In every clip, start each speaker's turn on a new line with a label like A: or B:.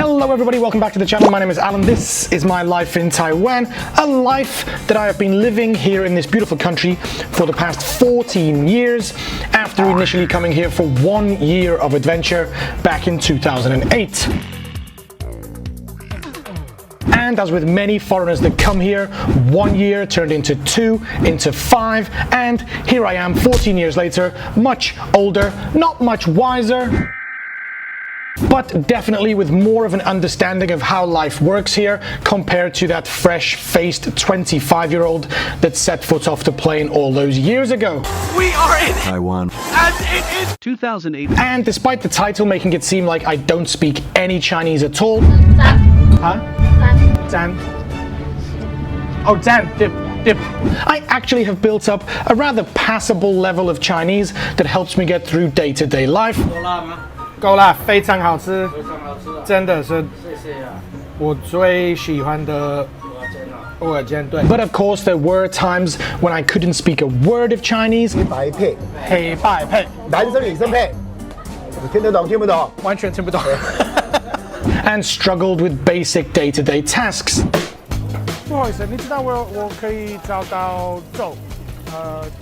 A: Hello everybody, welcome back to the channel. My name is Alan. This is my life in Taiwan, a life that I have been living here in this beautiful country for the past 14 years after initially coming here for 1 year of adventure back in 2008. And as with many foreigners that come here, 1 year turned into 2, into 5, and here I am 14 years later, much older, not much wiser, but definitely with more of an understanding of how life works here compared to that fresh-faced 25-year-old that set foot off the plane all those years ago.
B: We are in
C: Taiwan.
B: and it is 2008.
A: And despite the title making it seem like I don't speak any Chinese at all, huh? Zan. Oh, Zan, dip. I actually have built up a rather passable level of Chinese that helps me get through day-to-day life. 够辣，非常好吃，真的是我最喜欢的蚵仔煎。对。But of course, there were times when I couldn't speak a word of Chinese.
D: 白配，
A: 黑白配，
D: 男生女生配，你听得懂听不懂？
A: 完全听不懂。And struggled with basic day-to-day tasks. 不好意思，你知道我可以找到粥，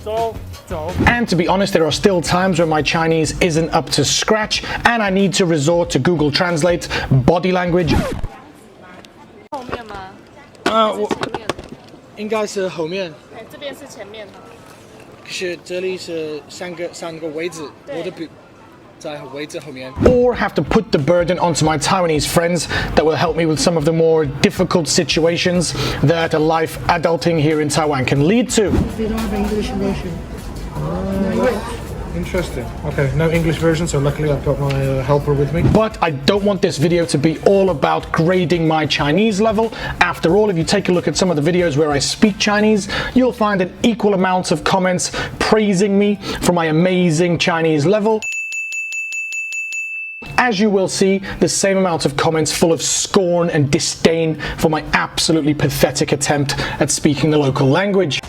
A: 粥。And to be honest, there are still times where my Chinese isn't up to scratch and I need to resort to Google Translate, body language.
E: 后面吗？
A: 我应该是后面。
E: 哎，这边是前面的。
A: 可是这里是三个位置，我的笔在位置后面。Or have to put the burden onto my Taiwanese friends that will help me with some of the more difficult situations that a life adulting here in Taiwan can lead to.
F: They don't have an English version.
A: Interesting. Okay, no English version, so luckily I've got my helper with me. But I don't want this video to be all about grading my Chinese level. After all, if you take a look at some of the videos where I speak Chinese, you'll find an equal amount of comments praising me for my amazing Chinese level. As you will see, the same amount of comments full of scorn and disdain for my absolutely pathetic attempt at speaking the local language.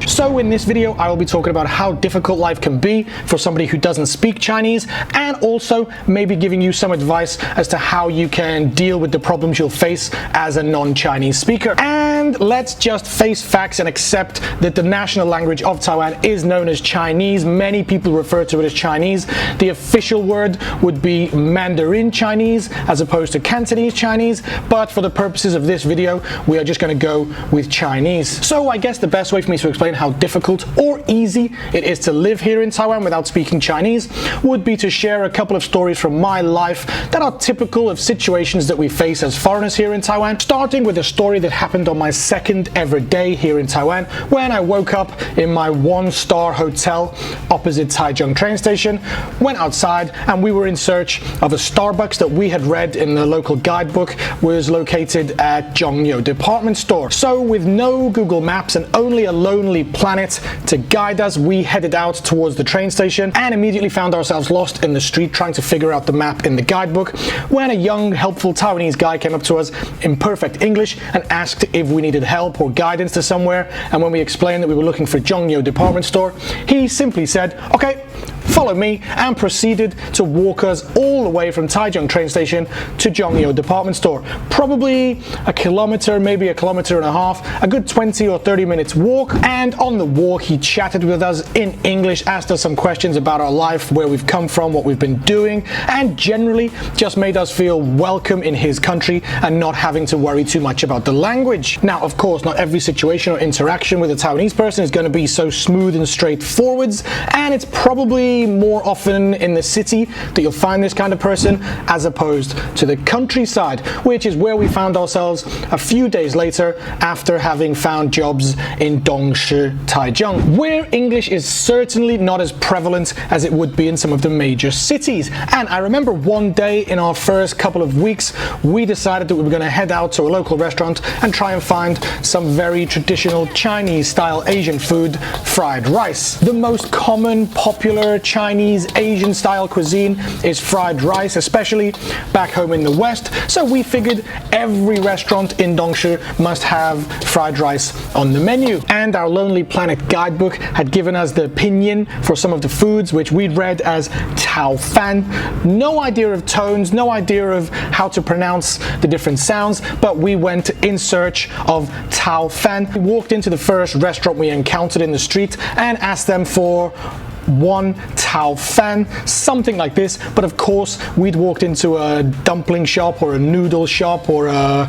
A: So in this video, I will be talking about how difficult life can be for somebody who doesn't speak Chinese, and also maybe giving you some advice as to how you can deal with the problems you'll face as a non-Chinese speaker. And let's just face facts and accept that the national language of Taiwan is known as Chinese. Many people refer to it as Chinese. The official word would be Mandarin Chinese as opposed to Cantonese Chinese, but for the purposes of this video, we are just going to go with Chinese. So I guess the best way for me to explain how difficult or easy it is to live here in Taiwan without speaking Chinese would be to share a couple of stories from my life that are typical of situations that we face as foreigners here in Taiwan, starting with a story that happened on my second ever day here in Taiwan when I woke up in my one-star hotel opposite Taichung train station, went outside, and we were in search of a Starbucks that we had read in the local guidebook was located at Zhongyou department store. So with no Google Maps and only a lonely planet to guide us, we headed out towards the train station and immediately found ourselves lost in the street trying to figure out the map in the guidebook when a young, helpful Taiwanese guy came up to us in perfect English and asked if we needed help or guidance to somewhere. And when we explained that we were looking for Zhongyou department store, he simply said, "Okay, follow me," and proceeded to walk us all the way from Taichung train station to Zhongyou department store. Probably a kilometer, maybe a kilometer and a half, a good 20 or 30 minutes walk. And on the walk, he chatted with us in English, asked us some questions about our life, where we've come from, what we've been doing, and generally just made us feel welcome in his country and not having to worry too much about the language. Now, of course, not every situation or interaction with a Taiwanese person is going to be so smooth and straightforwards, and it's probably more often in the city that you'll find this kind of person as opposed to the countryside, which is where we found ourselves a few days later after having found jobs in Dongshi, Taichung, where English is certainly not as prevalent as it would be in some of the major cities. And I remember one day in our first couple of weeks, we decided that we were going to head out to a local restaurant and try and find some very traditional Chinese style Asian food, fried rice. The most common, popular Chinese, Asian style cuisine is fried rice, especially back home in the West. So we figured every restaurant in Dongshi must have fried rice on the menu. And our Lonely Planet guidebook had given us the pinyin for some of the foods, which we'd read as Tao Fan. No idea of tones, no idea of how to pronounce the different sounds, but we went in search of Tao Fan. We walked into the first restaurant we encountered in the street and asked them for one Tao Fan, something like this. But of course, we'd walked into a dumpling shop or a noodle shop or a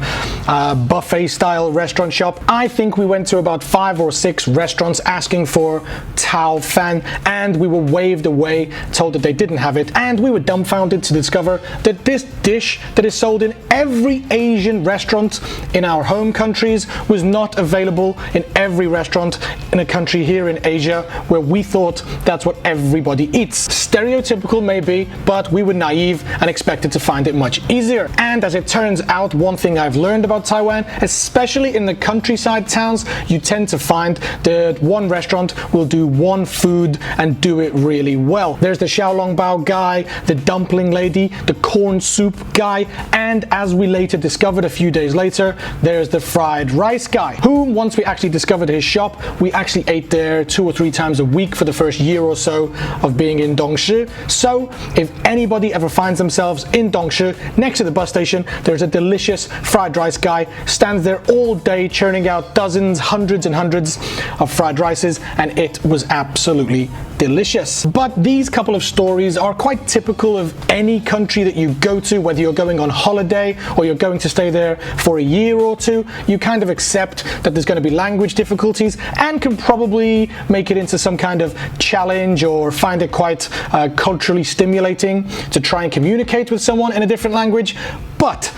A: buffet style restaurant shop. I think we went to about 5 or 6 restaurants asking for Tao Fan, and we were waved away, told that they didn't have it. And we were dumbfounded to discover that this dish that is sold in every Asian restaurant in our home countries was not available in every restaurant in a country here in Asia, where we thought that's what everybody eats. Stereotypical maybe, but we were naive and expected to find it much easier. And as it turns out, one thing I've learned about Taiwan, especially in the countryside towns, you tend to find that one restaurant will do one food and do it really well. There's the xiaolongbao guy, the dumpling lady, the corn soup guy, and as we later discovered a few days later, there's the fried rice guy, whom once we actually discovered his shop, we actually ate there 2 or 3 times a week for the first year or so of being in Dongshi. So if anybody ever finds themselves in Dongshi next to the bus station, there's a delicious fried rice guy, stands there all day churning out dozens, hundreds and hundreds of fried rices, and it was absolutely delicious. But these couple of stories are quite typical of any country that you go to, whether you're going on holiday or you're going to stay there for a year or 2. You kind of accept that there's going to be language difficulties and can probably make it into some kind of challenge or find it quite culturally stimulating to try and communicate with someone in a different language. But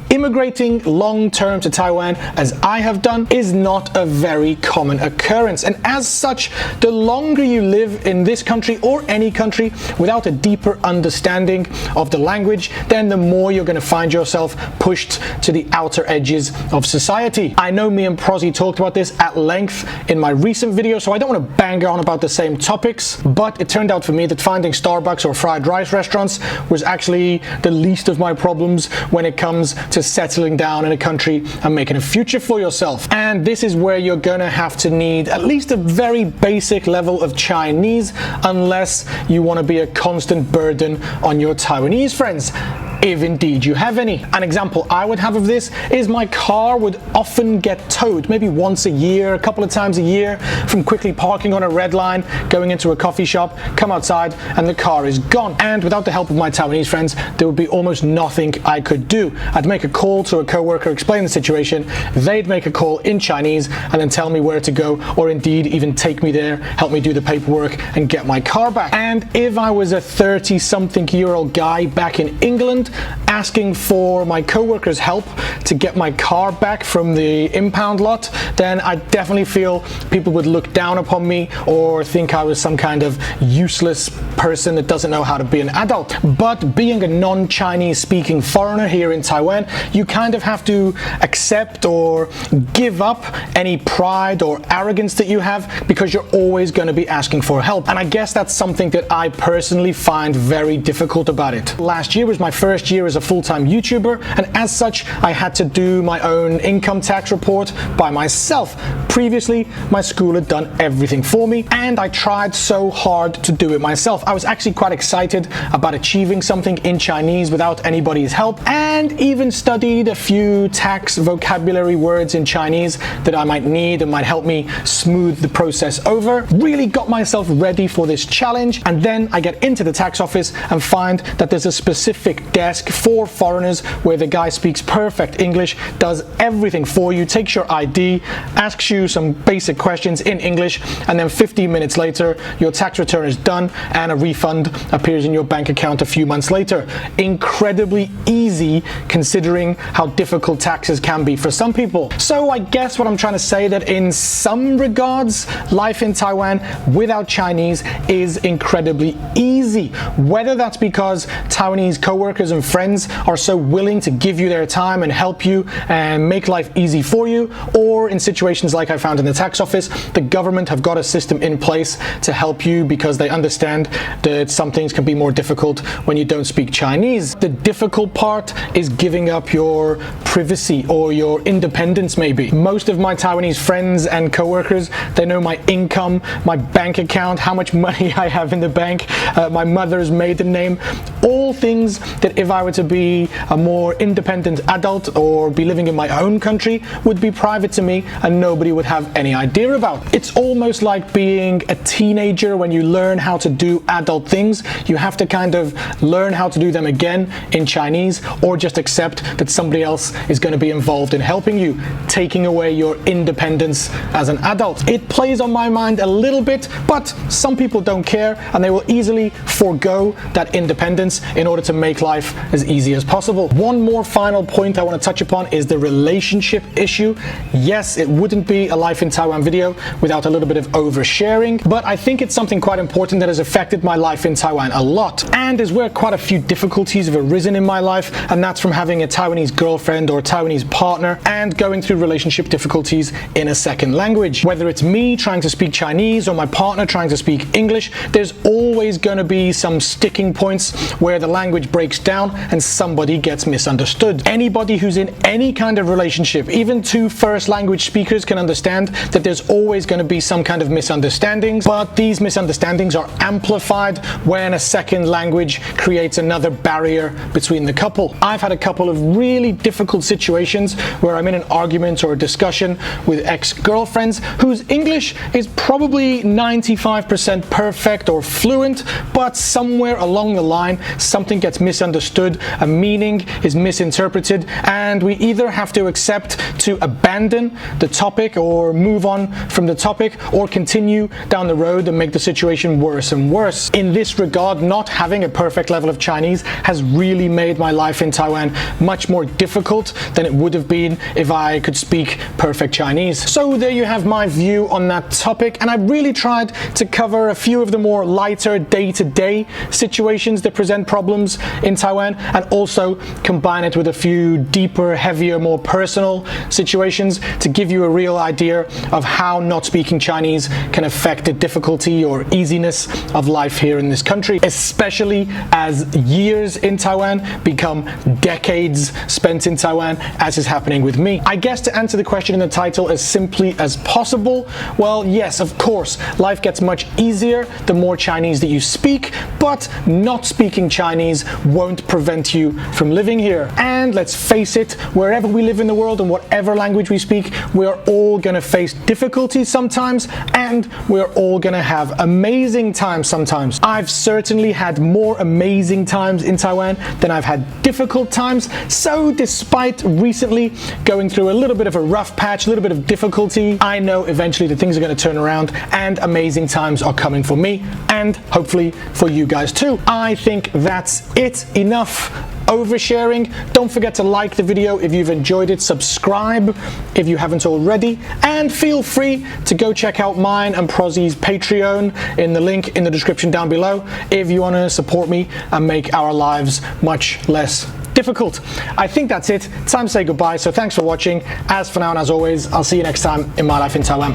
A: immigrating long-term to Taiwan, as I have done, is not a very common occurrence. And as such, the longer you live in this country or any country without a deeper understanding of the language, then the more you're going to find yourself pushed to the outer edges of society. I know me and Prozzy talked about this at length in my recent video, so I don't want to bang on about the same topics, but it turned out for me that finding Starbucks or fried rice restaurants was actually the least of my problems when it comes to settling down in a country and making a future for yourself. And this is where you're gonna have to need at least a very basic level of Chinese, unless you want to be a constant burden on your Taiwanese friends, if indeed you have any. An example I would have of this is my car would often get towed, maybe once a year, a couple of times a year, from quickly parking on a red line, going into a coffee shop, come outside, and the car is gone. And without the help of my Taiwanese friends, there would be almost nothing I could do. I'd make a call to a coworker, explain the situation, they'd make a call in Chinese, and then tell me where to go, or indeed even take me there, help me do the paperwork, and get my car back. And if I was a 30-something-year-old guy back in England, asking for my coworker's help to get my car back from the impound lot, then I definitely feel people would look down upon me or think I was some kind of useless person that doesn't know how to be an adult. But being a non-Chinese speaking foreigner here in Taiwan, you kind of have to accept or give up any pride or arrogance that you have, because you're always going to be asking for help. And I guess that's something that I personally find very difficult about it. Last year was my first year as a full-time YouTuber, and as such I had to do my own income tax report by myself. Previously my school had done everything for me, and I tried so hard to do it myself. I was actually quite excited about achieving something in Chinese without anybody's help, and even studied a few tax vocabulary words in Chinese that I might need and might help me smooth the process over. Really got myself ready for this challenge, and then I get into the tax office and find that there's a specific desk for foreigners where the guy speaks perfect English, does everything for you, takes your ID, asks you some basic questions in English, and then 15 minutes later your tax return is done and a refund appears in your bank account a few months later. Incredibly easy considering how difficult taxes can be for some people. So I guess what I'm trying to say, that in some regards life in Taiwan without Chinese is incredibly easy. easy. Whether that's because Taiwanese coworkers and friends are so willing to give you their time and help you and make life easy for you, or in situations like I found in the tax office, the government have got a system in place to help you because they understand that some things can be more difficult when you don't speak Chinese. The difficult part is giving up your privacy or your independence maybe. Most of my Taiwanese friends and coworkers, they know my income, my bank account, how much money I have in the bank, my mother's maiden name, all things that if I were to be a more independent adult or be living in my own country would be private to me and nobody would have any idea about. It's almost like being a teenager when you learn how to do adult things. You have to kind of learn how to do them again in Chinese, or just accept that somebody else is going to be involved in helping you, taking away your independence as an adult. It plays on my mind a little bit, but some people don't care and they will easily forego that independence in order to make life as easy as possible. One more final point I want to touch upon is the relationship issue. Yes, it wouldn't be a Life in Taiwan video without a little bit of oversharing, but I think it's something quite important that has affected my life in Taiwan a lot, and is where quite a few difficulties have arisen in my life, and that's from having a Taiwanese girlfriend or Taiwanese partner and going through relationship difficulties in a second language. Whether it's me trying to speak Chinese or my partner trying to speak English, there's always going to be some sticking points where the language breaks down and somebody gets misunderstood. Anybody who's in any kind of relationship, even two first language speakers, can understand that there's always going to be some kind of misunderstandings, but these misunderstandings are amplified when a second language creates another barrier between the couple. I've had a couple of really difficult situations where I'm in an argument or a discussion with ex-girlfriends whose English is probably 95% perfect or fluent, but somewhere along the line something gets misunderstood, a meaning is misinterpreted, and we either have to accept to abandon the topic or move on from the topic, or continue down the road and make the situation worse and worse. In this regard, not having a perfect level of Chinese has really made my life in Taiwan much more difficult than it would have been if I could speak perfect Chinese. So there you have my view on that topic, and I really tried to cover a few of the more lighter day-to-day situations that present problems in Taiwan, and also combine it with a few deeper, heavier, more personal situations to give you a real idea of how not speaking Chinese can affect the difficulty or easiness of life here in this country, especially as years in Taiwan become decades spent in Taiwan, as is happening with me. I guess to answer the question in the title as simply as possible, well, yes, of course, life gets much easier the more Chinese that you speak, but not speaking Chinese won't prevent you from living here. And let's face it, wherever we live in the world and whatever language we speak, we are all going to face difficulties sometimes, and we're all going to have amazing times sometimes. I've certainly had more amazing times in Taiwan than I've had difficult times, so despite recently going through a little bit of a rough patch, a little bit of difficulty, I know eventually that things are going to turn around and amazing times are coming for me, and hopefully for you guys too. I think that's it. Enough oversharing. Don't forget to like the video if you've enjoyed it, subscribe if you haven't already, and feel free to go check out mine and Prozy's Patreon in the link in the description down below if you want to support me and make our lives much less difficult. I think that's it. Time to say goodbye, so thanks for watching. As for now and as always, I'll see you next time in My Life in Taiwan.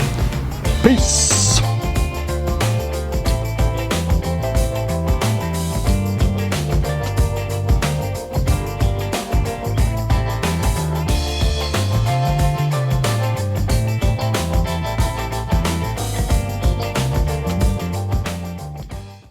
A: Peace!